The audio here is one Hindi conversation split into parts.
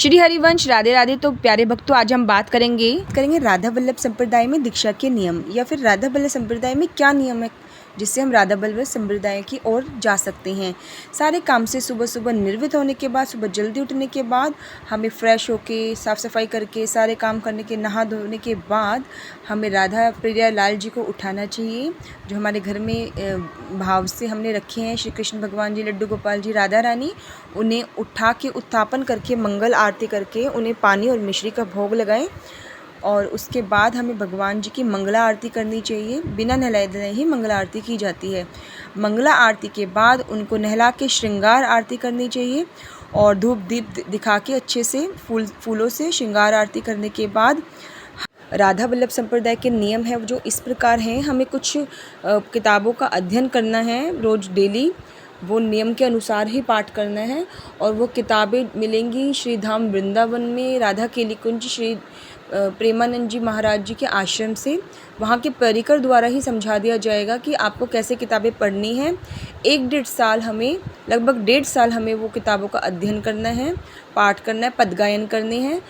श्री हरिवंश राधे राधे। तो प्यारे भक्तों, आज हम बात करेंगे राधा वल्लभ संप्रदाय में दीक्षा के नियम, या फिर राधा वल्लभ संप्रदाय में क्या नियम है जिससे हम राधा वल्लभ संप्रदाय की ओर जा सकते हैं। सारे काम से सुबह सुबह निर्वृत्त होने के बाद, सुबह जल्दी उठने के बाद, हमें फ्रेश होके साफ़ सफाई करके सारे काम करने के, नहा धोने के बाद हमें राधा प्रिया लाल जी को उठाना चाहिए, जो हमारे घर में भाव से हमने रखे हैं। श्री कृष्ण भगवान जी, लड्डू गोपाल जी, राधा रानी, उन्हें उठा के उत्थापन करके मंगल आरती करके उन्हें पानी और मिश्री का भोग लगाएं। और उसके बाद हमें भगवान जी की मंगला आरती करनी चाहिए। बिना नहलाए धोए ही मंगला आरती की जाती है। मंगला आरती के बाद उनको नहला के श्रृंगार आरती करनी चाहिए और धूप दीप दिखा के अच्छे से फूलों से श्रृंगार आरती करने के बाद राधा वल्लभ संप्रदाय के नियम है जो इस प्रकार हैं। हमें कुछ किताबों का अध्ययन करना है रोज़ डेली, वो नियम के अनुसार ही पाठ करना है। और वो किताबें मिलेंगी श्री धाम वृंदावन में, राधा केली कुंज श्री प्रेमानंद जी महाराज जी के आश्रम से। वहाँ के परिकर द्वारा ही समझा दिया जाएगा कि आपको कैसे किताबें पढ़नी हैं। लगभग 1.5 साल हमें वो किताबों का अध्ययन करना है, पाठ करना है, पदगायन करने हैं।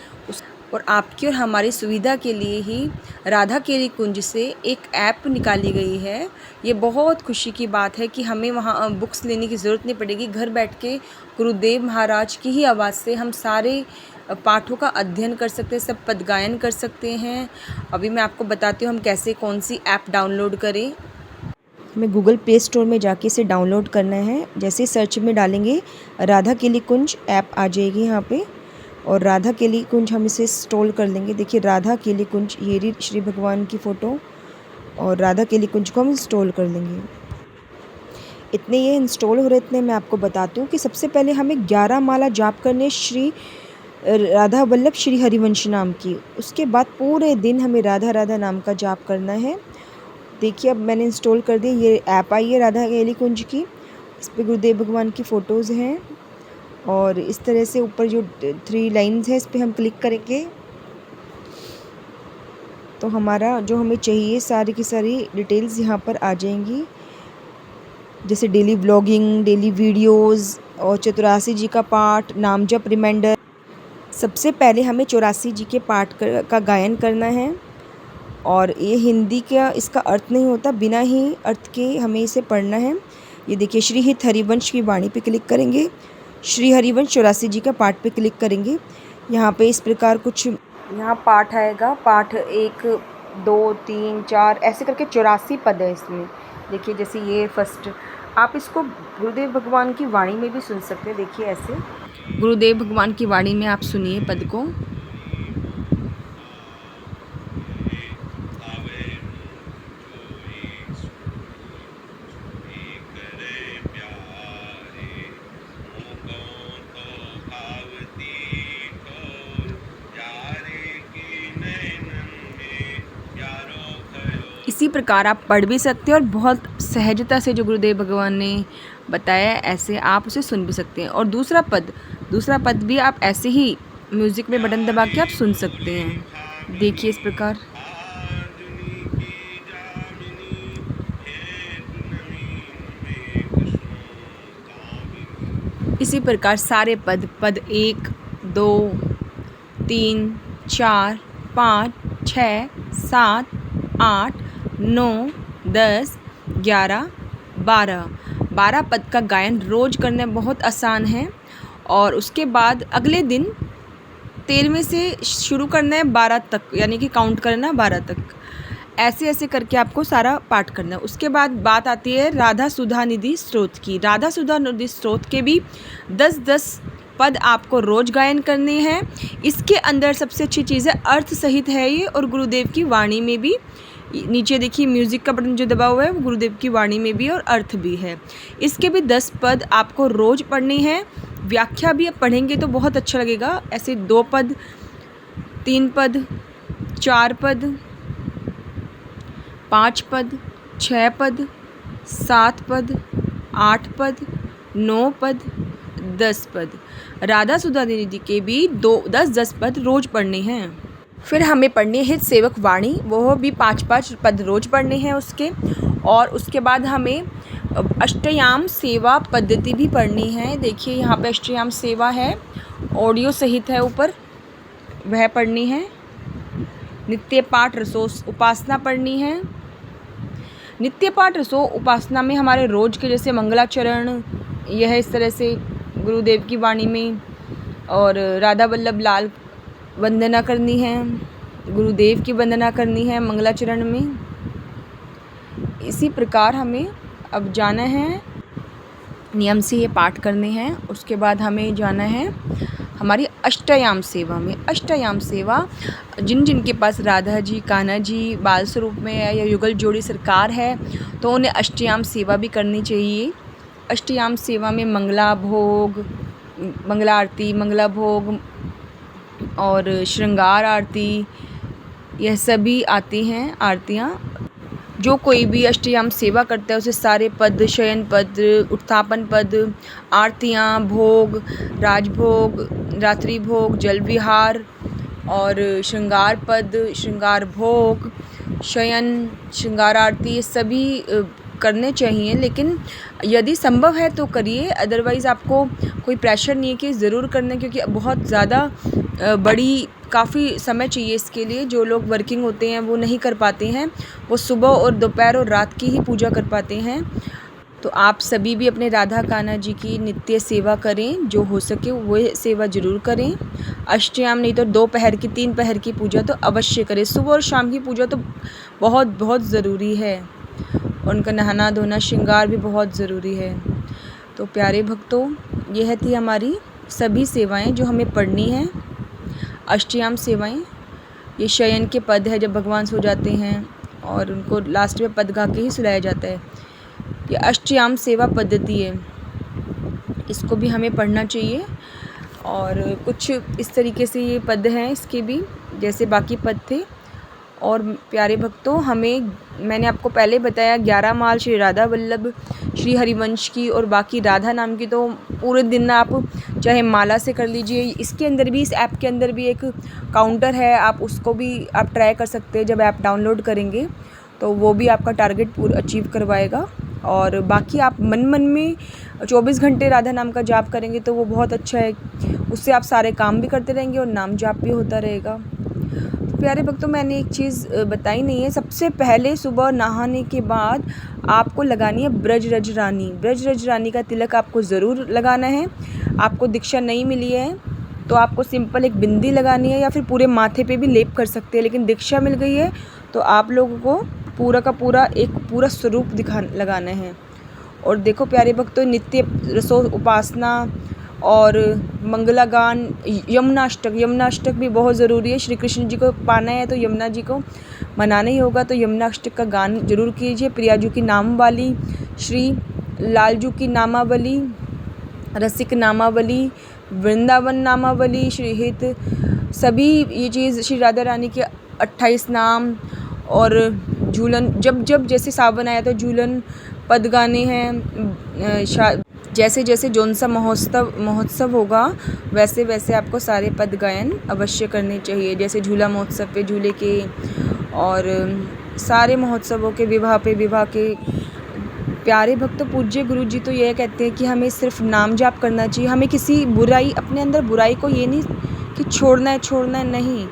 और आपकी और हमारी सुविधा के लिए ही राधा केली कुंज से एक ऐप निकाली गई है। ये बहुत खुशी की बात है कि हमें वहाँ बुक्स लेने की ज़रूरत नहीं पड़ेगी। घर बैठ के गुरुदेव महाराज की ही आवाज़ से हम सारे पाठों का अध्ययन कर सकते हैं, सब पदगायन कर सकते हैं। अभी मैं आपको बताती हूँ हम कैसे, कौन सी ऐप डाउनलोड करें। हमें गूगल प्ले स्टोर में जाके इसे डाउनलोड करना है। जैसे सर्च में डालेंगे राधा केली कुंज, ऐप आ जाएगी यहाँ पे, और राधा केली कुंज हम इसे इंस्टॉल कर लेंगे। देखिए राधा केली कुंज, ये रही श्री भगवान की फ़ोटो, और राधा केली कुंज को हम इंस्टॉल कर लेंगे। इतने ये इंस्टॉल हो रहे, इतने मैं आपको बताती हूँ कि सबसे पहले हमें 11 माला जाप करने श्री राधा वल्लभ श्री हरिवंश नाम की। उसके बाद पूरे दिन हमें राधा राधा नाम का जाप करना है। देखिए अब मैंने इंस्टॉल कर दी, ये ऐप आई है राधा केली कुंज की। इस पर गुरुदेव भगवान की फ़ोटोज़ हैं, और इस तरह से ऊपर जो 3 लाइन्स हैं इस पर हम क्लिक करेंगे तो हमारा जो हमें चाहिए सारी की सारी डिटेल्स यहाँ पर आ जाएंगी, जैसे डेली व्लॉगिंग, डेली वीडियोस और 84 जी का पाठ, नाम जप, रिमाइंडर। सबसे पहले हमें 84 जी के पाठ का गायन करना है। और ये हिंदी का इसका अर्थ नहीं होता, बिना ही अर्थ के हमें इसे पढ़ना है। ये देखिए श्री हित हरिवंश की वाणी पे क्लिक करेंगे, श्री हरिवंश 84 जी का पाठ पे क्लिक करेंगे। यहाँ पे इस प्रकार कुछ यहाँ पाठ आएगा। पाठ 1 2 3 4 ऐसे करके 84 पद है इसमें। देखिए जैसे ये फर्स्ट, आप इसको गुरुदेव भगवान की वाणी में भी सुन सकते हैं। देखिए ऐसे गुरुदेव भगवान की वाणी में आप सुनिए पद को। इसी प्रकार आप पढ़ भी सकते हैं, और बहुत सहजता से जो गुरुदेव भगवान ने बताया ऐसे आप उसे सुन भी सकते हैं। और दूसरा पद भी आप ऐसे ही म्यूज़िक में बटन दबा के आप सुन सकते हैं। देखिए इस प्रकार। इसी प्रकार सारे पद 1 2 3 4 5 6 7 8 9 10 11 12 पद का गायन रोज़ करना बहुत आसान है। और उसके बाद अगले दिन 13वें से शुरू करना है 12 तक, यानी कि काउंट करना 12 तक। ऐसे करके आपको सारा पाठ करना है। उसके बाद बात आती है राधा सुधा निधि स्त्रोत की। राधा सुधा निधि स्त्रोत के भी 10-10 पद आपको रोज़ गायन करने हैं। इसके अंदर सबसे अच्छी चीज़ है अर्थ सहित है ये, और गुरुदेव की वाणी में भी। नीचे देखिए म्यूज़िक का बटन जो दबा हुआ है वो गुरुदेव की वाणी में भी और अर्थ भी है। इसके भी 10 पद आपको रोज़ पढ़ने हैं। व्याख्या भी आप पढ़ेंगे तो बहुत अच्छा लगेगा। ऐसे 2 पद, 3 पद, 4 पद, 5 पद, 6 पद, 7 पद, 8 पद, 9 पद, 10 पद। राधा सुधा निधि के भी 10-10 पद रोज़ पढ़ने हैं। फिर हमें पढ़नी है हित सेवक वाणी, वो भी 5-5 पद रोज़ पढ़ने हैं उसके। और उसके बाद हमें अब अष्टयाम सेवा पद्धति भी पढ़नी है। देखिए यहाँ पे अष्टयाम सेवा है, ऑडियो सहित है ऊपर, वह पढ़नी है। नित्य पाठ रसो उपासना पढ़नी है। नित्य पाठ रसो उपासना में हमारे रोज के जैसे मंगलाचरण, यह इस तरह से गुरुदेव की वाणी में, और राधा वल्लभ लाल वंदना करनी है, गुरुदेव की वंदना करनी है मंगलाचरण में। इसी प्रकार हमें अब जाना है, नियम से ये पाठ करने हैं। उसके बाद हमें जाना है हमारी अष्टयाम सेवा में। अष्टयाम सेवा जिन जिन के पास राधा जी, कान्हा जी बाल स्वरूप में है या युगल जोड़ी सरकार है, तो उन्हें अष्टयाम सेवा भी करनी चाहिए। अष्टयाम सेवा में मंगला भोग, मंगला आरती, मंगला भोग और श्रृंगार आरती, यह सभी आती हैं आरतियाँ। जो कोई भी अष्टयाम सेवा करता है उसे सारे पद, शयन पद, उत्थापन पद, आरतियाँ, भोग, राजभोग, रात्रि भोग, जल विहार और श्रृंगार पद, श्रृंगार भोग, शयन, श्रृंगार आरती, ये सभी करने चाहिए। लेकिन यदि संभव है तो करिए, अदरवाइज़ आपको कोई प्रेशर नहीं है कि ज़रूर करना, क्योंकि बहुत ज़्यादा बड़ी काफ़ी समय चाहिए इसके लिए। जो लोग वर्किंग होते हैं वो नहीं कर पाते हैं, वो सुबह और दोपहर और रात की ही पूजा कर पाते हैं। तो आप सभी भी अपने राधा कान्हा जी की नित्य सेवा करें, जो हो सके वो सेवा ज़रूर करें। अष्टयाम नहीं तो 2 पहर की, 3 पहर की पूजा तो अवश्य करें। सुबह और शाम की पूजा तो बहुत बहुत ज़रूरी है। उनका नहाना धोना, श्रृंगार भी बहुत ज़रूरी है। तो प्यारे भक्तों, यह थी हमारी सभी सेवाएं जो हमें पढ़नी हैं। अष्टयाम सेवाएं, ये शयन के पद है, जब भगवान सो जाते हैं और उनको लास्ट में पद गा के ही सुलाया जाता है। ये अष्टयाम सेवा पद्धति है, इसको भी हमें पढ़ना चाहिए। और कुछ इस तरीके से ये पद हैं इसके भी, जैसे बाकी पद थे। और प्यारे भक्तों, मैंने आपको पहले बताया 11 माल श्री राधा वल्लभ श्री हरिवंश की और बाकी राधा नाम की तो पूरे दिन आप चाहे माला से कर लीजिए। इसके अंदर भी, इस ऐप के अंदर भी एक काउंटर है, आप उसको भी आप ट्राई कर सकते हैं। जब ऐप डाउनलोड करेंगे तो वो भी आपका टारगेट पूरा अचीव करवाएगा। और बाकी आप मन मन में 24 घंटे राधा नाम का जाप करेंगे तो वो बहुत अच्छा है। उससे आप सारे काम भी करते रहेंगे और नाम जाप भी होता रहेगा। प्यारे भक्तों, मैंने एक चीज़ बताई नहीं है। सबसे पहले सुबह नहाने के बाद आपको लगानी है ब्रज रज रानी। ब्रज रज रानी का तिलक आपको ज़रूर लगाना है। आपको दीक्षा नहीं मिली है तो आपको सिंपल एक बिंदी लगानी है, या फिर पूरे माथे पे भी लेप कर सकते हैं। लेकिन दीक्षा मिल गई है तो आप लोगों को पूरा का पूरा एक पूरा स्वरूप लगाना है। और देखो प्यारे भक्तों, नित्य रसो उपासना और मंगला गान, यमुनाष्टक भी बहुत ज़रूरी है। श्री कृष्ण जी को पाना है तो यमुना जी को मनाना ही होगा, तो यमुनाष्टक का गान जरूर कीजिए। प्रियाजू की नामावली, श्री लालजू की नामावली, रसिक नामावली, वृंदावन नामावली, श्रीहित, सभी ये चीज़, श्री राधा रानी के 28 नाम। और झूलन, जब जैसे सावन आया तो झूलन पद गाने हैं। जैसे जैसे जौन सा महोत्सव होगा वैसे वैसे आपको सारे पद गायन अवश्य करने चाहिए। जैसे झूला महोत्सव पे झूले के, और सारे महोत्सवों के, विवाह पे विवाह के। प्यारे भक्त, पूज्य गुरु जी तो यह कहते हैं कि हमें सिर्फ नाम जाप करना चाहिए। हमें किसी बुराई, अपने अंदर बुराई को ये नहीं कि छोड़ना है नहीं,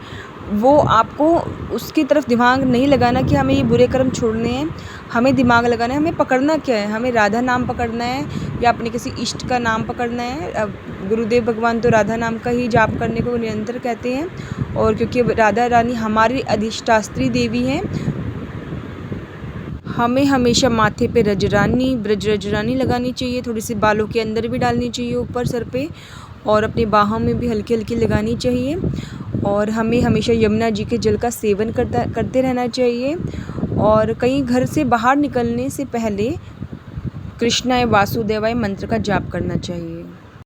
वो आपको उसकी तरफ दिमाग नहीं लगाना कि हमें ये बुरे कर्म छोड़ने हैं। हमें दिमाग लगाना है, हमें पकड़ना क्या है। हमें राधा नाम पकड़ना है या अपने किसी इष्ट का नाम पकड़ना है। अब गुरुदेव भगवान तो राधा नाम का ही जाप करने को निरंतर कहते हैं। और क्योंकि राधा रानी हमारी अधिष्ठात्री देवी हैं, हमें हमेशा माथे पे ब्रज रजरानी लगानी चाहिए। थोड़ी सी बालों के अंदर भी डालनी चाहिए, ऊपर सर पे, और अपनी बाहों में भी हल्की हल्की लगानी चाहिए। और हमें हमेशा यमुना जी के जल का सेवन करते रहना चाहिए। और कहीं घर से बाहर निकलने से पहले कृष्णाय वासुदेवाय मंत्र का जाप करना चाहिए।